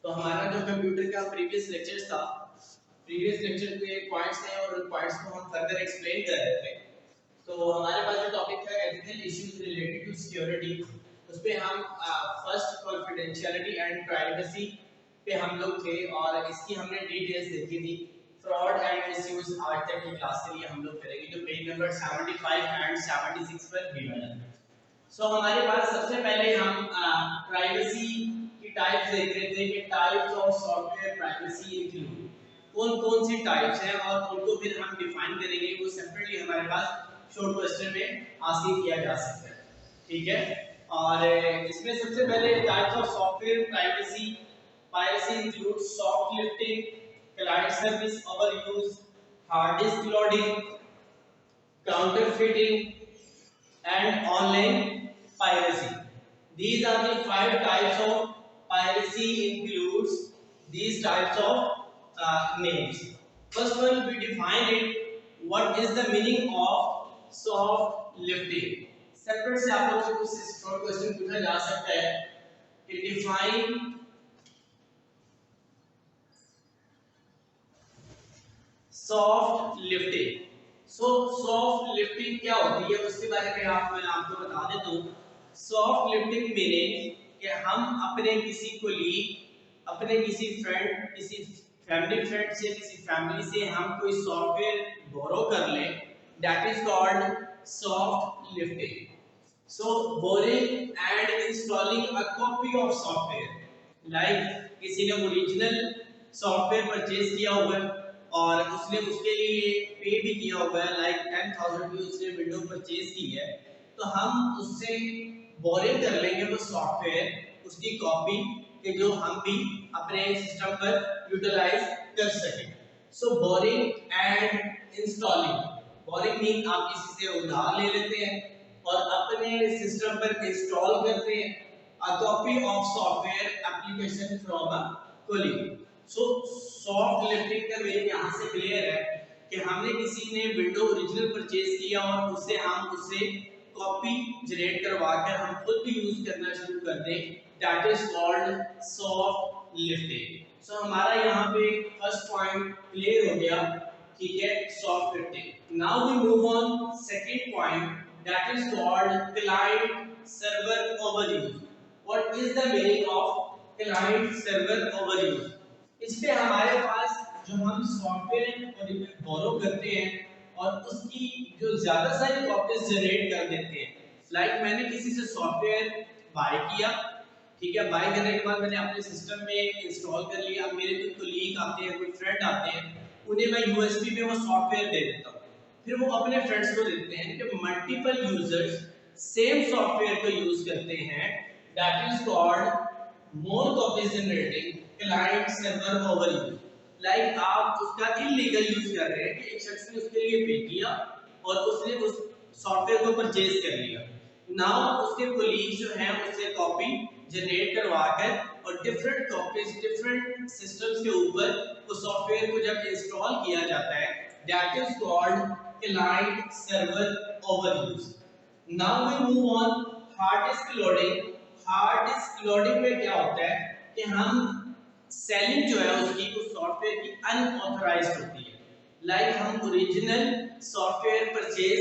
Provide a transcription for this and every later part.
तो हमारा जो कंप्यूटर का प्रीवियस लेक्चर था, प्रीवियस लेक्चर के पॉइंट्स थे और उन पॉइंट्स को हम फर्दर एक्सप्लेन कर रहे थे। तो हमारे पास जो टॉपिक था ethical issues related to security, उस पे हम फर्स्ट कॉन्फिडेंशियलिटी एंड प्राइवेसी पे हम लोग थे और इसकी हमने डिटेल्स देखी थी। फ्रॉड एंड मिसयूज आज तक की क्लास के लिए हम लोग करेंगे, जो पेज नंबर 75 एंड 76 पर गिवन है। सो हमारे पास सबसे पहले हम प्राइवेसी की टाइप्स देख रहे थे कि types of software privacy include कौन कौन सी टाइप्स हैं और उनको फिर हम डिफाइन करेंगे। वो सेपरेटली हमारे पास शॉर्ट क्वेश्चन में हासिल किया जा सकता है, ठीक है। और इसमें सबसे पहले types of software privacy include soft lifting, client service overuse, hard disk loading, counterfeiting and online piracy. These are the 5 types of piracy includes these types of names. First one, we define it. What is the meaning of soft lifting? Separate से आप लोगों से कुछ short question पूछा जा सकता है कि define soft lifting. Soft lifting क्या होती है उसके बारे में मैं आपको बता देता हूँ। सॉफ्ट लिफ्टिंग मीनिंग कि हम अपने किसी कोलीग, अपने किसी फ्रेंड, किसी फैमिली फ्रेंड से, किसी फैमिली से हम कोई सॉफ्टवेयर बोरो कर लें, that is called soft lifting. So boring and installing a copy of software, like किसी ने ओरिजिनल सॉफ्टवेयर परचेज किया हुआ है और उसने उसके लिए पे भी किया हुआ है, लाइक 10,000 की उसने विंडो परचेज की है, तो हम उससे बोरिंग कर लेंगे वो सॉफ्टवेयर, उसकी कॉपी कि जो हम भी अपने सिस्टम पर यूटिलाइज कर सकें। So boring and installing, boring mean आप किसी से उधार ले लेते हैं और अपने सिस्टम पर इंस्टॉल करते हैं a copy of software application from a colleague. So soft lifting का मीनिंग यहाँ से क्लियर है कि हमने किसी ने विंडो ओरिजिनल परचेज किया और उससे हम उससे कॉपी जनरेट करवा कर हम खुद भी यूज करना शुरू कर दें, that is called soft lifting. So हमारा यहाँ पे फर्स्ट पॉइंट क्लियर हो गया, ठीक है, soft lifting. Now we move on second point, that is called client server overuse. What is the meaning of client server overuse? इस पे हमारे पास जो हम सॉफ्टवेयर बोरो करते हैं और उसकी जो ज्यादा सारी कॉपीज जनरेट कर देते हैं, लाइक मैंने किसी से सॉफ्टवेयर बाय किया, ठीक है, बाय करने के बाद मैंने अपने सिस्टम में इंस्टॉल कर लिया। अब मेरे कोई कोलीग आते हैं, कोई फ्रेंड आते हैं, उन्हें मैं यूएसबी में वो सॉफ्टवेयर दे देता हूँ, फिर वो अपने फ्रेंड्स को देते हैं कि मल्टीपल यूजर्स सेम सॉफ्टवेयर को यूज करते हैं, that is called more copies generating client server overuse. Like आप उसका इलीगल यूज कर रहे हैं कि एक शख्स ने उसके लिए पे किया और उसने उस सॉफ्टवेयर को परचेज कर लिया, नाउ उसके कोलीग जो हैं उससे कॉपी जनरेट करवाकर और डिफरेंट कॉपीज डिफरेंट सिस्टम्स के ऊपर उस सॉफ्टवेयर को जब इंस्टॉल किया जाता है, that is called client server overuse. Now we move on hard disk loading. Hard disk loading में क्या होता है कि हम सेलिंग जो है उसकी उस सॉफ्टवेयर की अनऑथराइज्ड होती है, लाइक हम ओरिजिनल सॉफ्टवेयर परचेज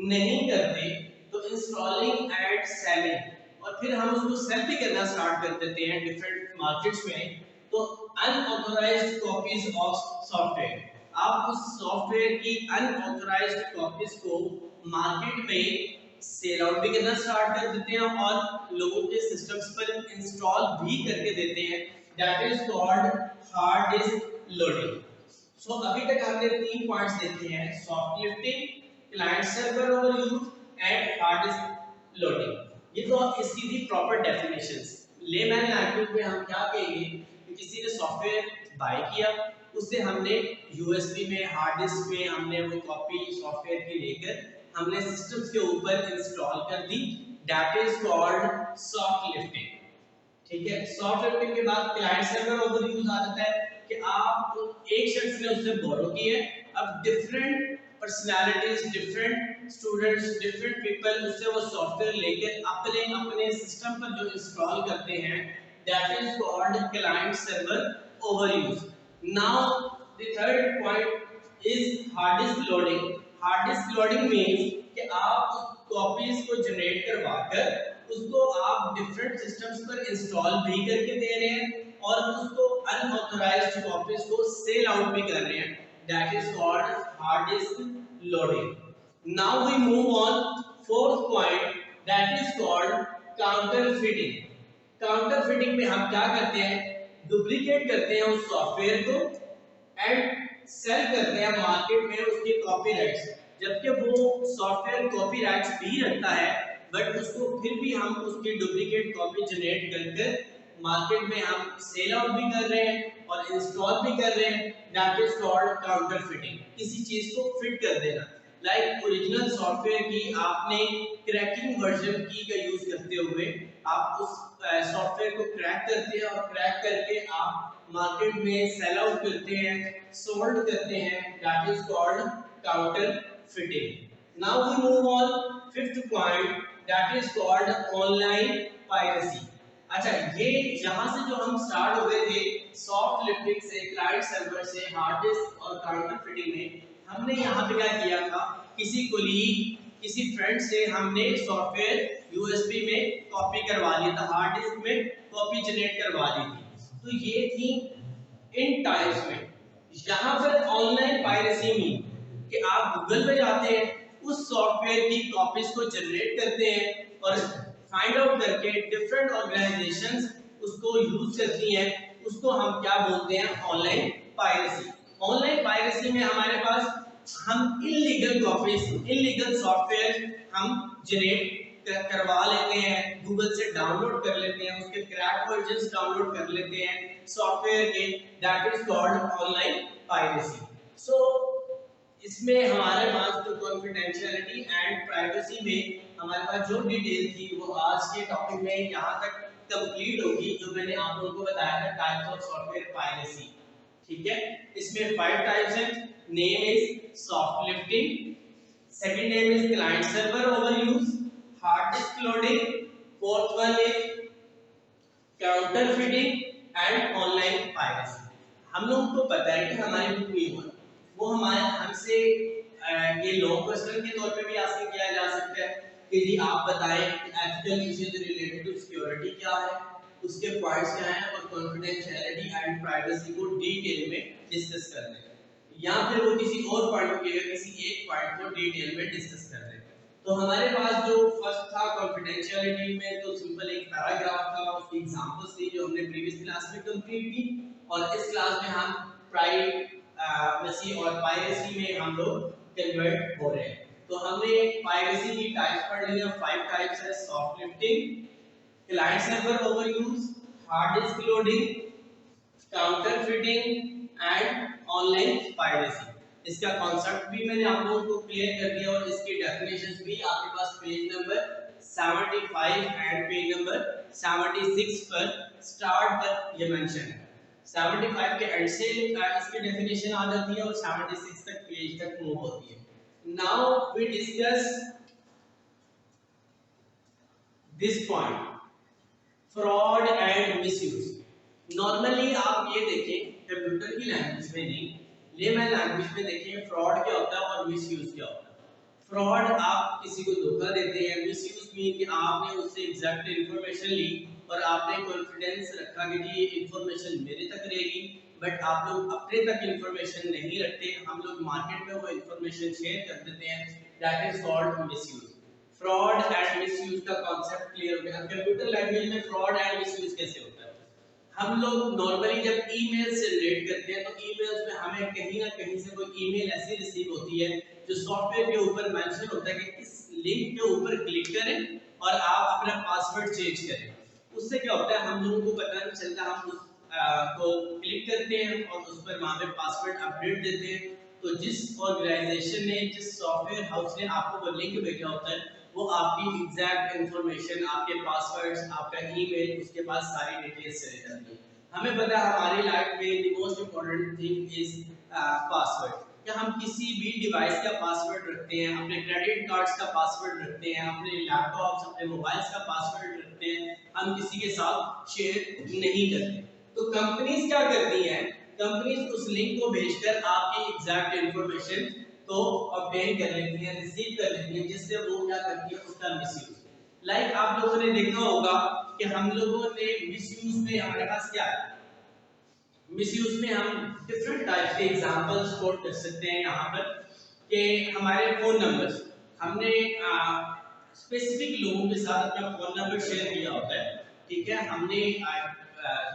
नहीं करते, तो इंस्टॉलिंग एंड सेलिंग और फिर हम उसको सेल भी करना स्टार्ट कर देते हैं डिफरेंट मार्केट्स में, तो अनऑथराइज्ड कॉपीज ऑफ सॉफ्टवेयर, आप उस सॉफ्टवेयर की अनऑथराइज्ड कॉपीज को मार्केट में सेल आउट भी करना स्टार्ट कर देते हैं और लोगों के सिस्टम्स पर इंस्टॉल भी करके देते हैं, that is called hard disk loading. So अभी तक हमने 3 पॉइंट्स देखे हैं, soft lifting, client server overuse and hard disk loading. ये तो इसकी थी प्रॉपर डेफिनेशंस। लेमैन लैंग्वेज में हम क्या कहेंगे कि किसी ने सॉफ्टवेयर बाय किया, उससे हमने यूएसबी में, हार्ड डिस्क में हमने वो कॉपी सॉफ्टवेयर की लेकर हमने सिस्टम्स के ऊपर इंस्टॉल कर दी, that is called soft lifting, ठीक है। सॉफ्ट लिफ्टिंग के बाद क्लाइंट सर्वर ओवरयूज आ जाता है कि आप एक शख्स ने उससे बोरो किया है, अब different personalities, different students, different people उससे वो सॉफ्टवेयर लेकर अपने अपने सिस्टम पर जो इंस्टॉल करते हैं, that is called client server overuse. Now the third point is hard disk loading. Hard disk loading means कि आप उस कॉपीज को जनरेट करवाकर उसको आप डिफरेंट सिस्टम्स पर इंस्टॉल भी करके दे रहे हैं और उसको अनऑथराइज्ड कॉपीज को सेल आउट भी कर रहे हैं, that is called hard disk loading. Now we move on fourth point, that is called counterfeiting. Counterfeiting में हम क्या करते हैं, डुप्लीकेट करते हैं उस सॉफ्टवेयर को एंड सेल करते हैं मार्केट में उसके कॉपीराइट्स, जबकि वो सॉफ्टवेयर कॉपीराइट्स भी रखता है बट उसको फिर भी हम उसकी डुप्लीकेट कॉपी जनरेट करके मार्केट में हम सेल आउट भी कर रहे हैं और इंस्टॉल भी कर रहे हैं, दैट इज कॉल्ड काउंटरफिटिंग. किसी चीज को फिट कर देना, लाइक ओरिजिनल सॉफ्टवेयर की आपने क्रैकिंग वर्जन की का यूज करते हुए आप उस सॉफ्टवेयर को क्रैक करते हैं और क्रैक करके आप मार्केट में सेल आउट करते हैं, सोल्ड करते हैं, that is called counterfeiting. Now we move on fifth point, that is called online piracy. अच्छा, ये यहां से जो हम स्टार्ट हो गए थे सॉफ्ट लिफ्टिंग से, क्लाइंट सर्वर से, हार्ड डिस्क और काउंटरफिटिंग में, हमने यहाँ पे क्या किया था, किसी कोलीग किसी फ्रेंड से हमने सॉफ्टवेयर यूएसबी में कॉपी करवा लिया था, हार्ड डिस्क में कॉपी जनरेट करवा ली थी. तो ये थी इन टाइप्स में. यहाँ पर ऑनलाइन पायरेसी में कि आप गूगल पे जाते हैं, उस सॉफ्टवेयर की कॉपीज को जनरेट करते हैं और फाइंड आउट करके डिफरेंट ऑर्गेनाइजेशंस उसको यूज करती हैं, उसको हम क्या बोलते हैं, ऑनलाइन पायरेसी. ऑनलाइन पायरेसी में हमारे पास हम इलीगल कॉपीज, इलीगल सॉफ्टवेयर हम जनरेट करवा लेते हैं, गूगल से डाउनलोड कर लेते हैं, उसके क्रैक वर्जन्स डाउनलोड कर लेते हैं सॉफ्टवेयर के, that is called online piracy. So इसमें हमारे पास जो कॉन्फिडेंशियलिटी एंड प्राइवेसी में हमारे पास जो डिटेल थी वो आज के टॉपिक में यहाँ तक कंप्लीट होगी, जो मैंने आप लोगों को बताया था टाइप्स ऑफ सॉफ्टवेयर पायरेसी. ठीक है, इसमें 5 टाइप्स हैं. Name is soft lifting, second name is client server overuse, hard disk loading, fourth one is counterfeiting and online piracy. हम लोगों को पता है कि हमारी बुक में हुआ वो हमारे हमसे ये लॉन्ग क्वेश्चन के तौर पे भी आस्क किया जा सकता है कि जी आप बताएं ethical issues related to security क्या है, उसके पॉइंट्स क्या हैं और कॉन्फिडेंशियलिटी एंड प्राइवेसी को डिटेल में डिस्कस कर लें, या फिर वो किसी और पॉइंट के किसी एक पॉइंट को डिटेल में डिस्कस कर लें. तो हमारे पास जो फर्स्ट था कॉन्फिडेंशियलिटी में, तो सिंपल एक पैराग्राफ था, उसकी एग्जांपल्स थी जो हमने प्रीवियस क्लास में कंप्लीट की, और इस क्लास में हम प्राइवेसी और पायरेसी में हम लोग कन्वर्ट हो रहे हैं. तो हमने पायरेसी की टाइप्स पढ़ ली हैं. 5 टाइप्स है, soft lifting, client server overuse, hard disk loading, counterfeiting and online piracy. इसका कॉन्सेप्ट भी मैंने आप लोगों को क्लियर कर दिया और इसकी डेफिनेशंस भी आपके पास page number 75 and page number 76 पर स्टार्ट पर ये मेंशन है. 75 के एंड से इसकी डेफिनेशन आ जाती है और 76 तक पेज तक मूव होती है. Now we discuss this point, fraud and misuse. Normally आप ये देखें कंप्यूटर की लैंग्वेज में नहीं, लेमन लैंग्वेज में देखें फ्रॉड क्या होता है और मिसयूज क्या होता है. फ्रॉड आप किसी को धोखा देते हैं, मिसयूज मीन कि आपने उससे एग्जैक्ट इंफॉर्मेशन ली और आपने कॉन्फिडेंस रखा कि ये इंफॉर्मेशन मेरे तक रहेगी, बट आप लोग अपने तक इंफॉर्मेशन नहीं रखते, हम लोग मार्केट में वो इंफॉर्मेशन शेयर कर देते हैं, that is called misuse. Fraud and misuse का कॉन्सेप्ट क्लियर हो गया. कंप्यूटर लैंग्वेज में फ्रॉड एंड मिसयूज कैसे होता है, हम लोग नॉर्मली जब ईमेल से रिलेट करते हैं तो ईमेल्स में हमें कहीं ना कहीं से कोई ईमेल ऐसी रिसीव होती है जो सॉफ्टवेयर के ऊपर मेंशन होता है कि इस लिंक के ऊपर क्लिक करें और आप अपना पासवर्ड चेंज करें. उससे क्या होता है, हम लोगों को पता नहीं चलता, हम उस को क्लिक करते हैं और उस पर वहां पे पासवर्ड अपडेट देते हैं. तो जिस ऑर्गेनाइजेशन ने, जिस सॉफ्टवेयर हाउस ने आपको वो लिंक भेजा होता है, वो आपकी एग्जैक्ट इंफॉर्मेशन, आपके पासवर्ड्स, आपका ईमेल, उसके पास सारी डिटेल्स चले जाती है. हमें पता है हमारी लाइफ में the most important thing is password. कि हम किसी भी डिवाइस का पासवर्ड रखते हैं, अपने क्रेडिट कार्ड्स का पासवर्ड रखते हैं, अपने लैपटॉप्स, अपने मोबाइल्स का पासवर्ड रखते हैं, हम किसी के साथ शेयर नहीं करते। तो कंपनीज क्या करती हैं, कंपनीज उस लिंक को भेजकर आपकी एग्जैक्ट इंफॉर्मेशन को ऑब्टेन कर लेती हैं, रिसीव कर लेती हैं, जिससे वो क्या करती है उसका मिसयूज। लाइक आप लोगों ने देखा होगा कि हम लोगों ने मिसयूज में हमारे पास क्या है, मिसयूज में हम डिफरेंट टाइप के एग्जांपल्स कोट कर सकते हैं यहाँ पर कि हमारे फोन नंबर्स, हमने स्पेसिफिक लोगों के साथ अपना फोन नंबर शेयर किया होता है, ठीक है, हमने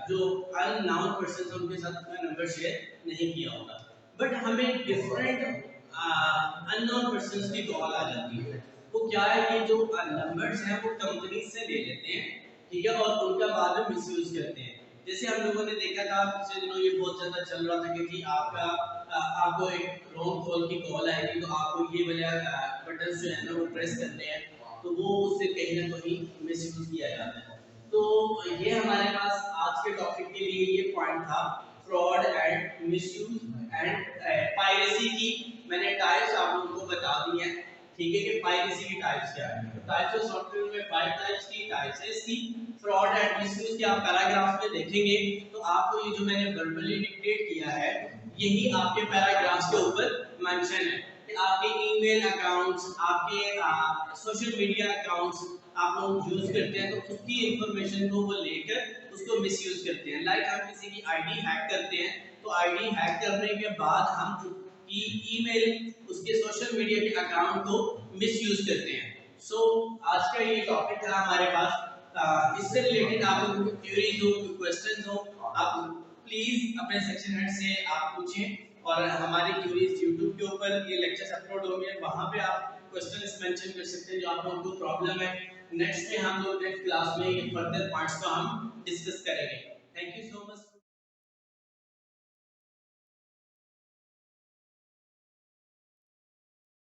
जो अननोन पर्सन है उनके साथ अपना नंबर शेयर नहीं किया होगा, बट हमें डिफरेंट अननोन पर्सन्स की कॉल आ जाती है। वो क्या है कि जो नंबर्स हैं वो कंपनी से ले लेते हैं, ठीक है, और उनका बाद में मिसयूज करते हैं। जैसे हम लोगों ने देखा था पिछले दिनों ये बहुत ज्यादा चल रहा था कि जी आपको एक रॉन्ग कॉल की कॉल आएगी तो आपको ये वाला बटन जो है ना वो प्रेस करने हैं, तो वो उससे कहीं ना कहीं मिसयूज किया जाता है। तो ये हमारे पास आज के टॉपिक के लिए ये पॉइंट था, fraud and misuse and piracy की मैंने टाइप्स आप लोगों को बता दी हैं, ठीक है, कि पायरेसी की टाइप्स क्या है। टाइप्स ऑफ सॉफ्टवेयर में 5 टाइप्स की टाइप्स है इसकी। फ्रॉड एंड मिसयूज के आप पैराग्राफ में देखेंगे तो आपको ये जो मैंने वर्बली डिक्टेट किया है यही आपके पैराग्राफ्स के ऊपर मेंशन है कि आपके ईमेल अकाउंट्स, आपके सोशल मीडिया अकाउंट्स आप लोग यूज करते हैं तो उसकी इंफॉर्मेशन को वो लेकर उसको मिसयूज करते हैं। लाइक हम किसी की आईडी हैक करते हैं तो आईडी हैक करने के बाद हम की ईमेल, उसके सोशल मीडिया के अकाउंट को मिसयूज करते हैं। सो आज का ये टॉपिक था हमारे पास। इससे रिलेटेड आप लोगों को क्वेरीज हो, क्वेश्चंस हो, आप प्लीज अपने सेक्शन हेड से आप पूछें और हमारी क्वेरीज यूट्यूब के ऊपर ये लेक्चर्स अपलोड होंगे, वहां पे आप क्वेश्चंस मेंशन कर सकते हैं जो आप लोगों को प्रॉब्लम है। नेक्स्ट में हम लोग नेक्स्ट क्लास में ये फर्दर पॉइंट्स को हम डिस्कस करेंगे। Thank you so much.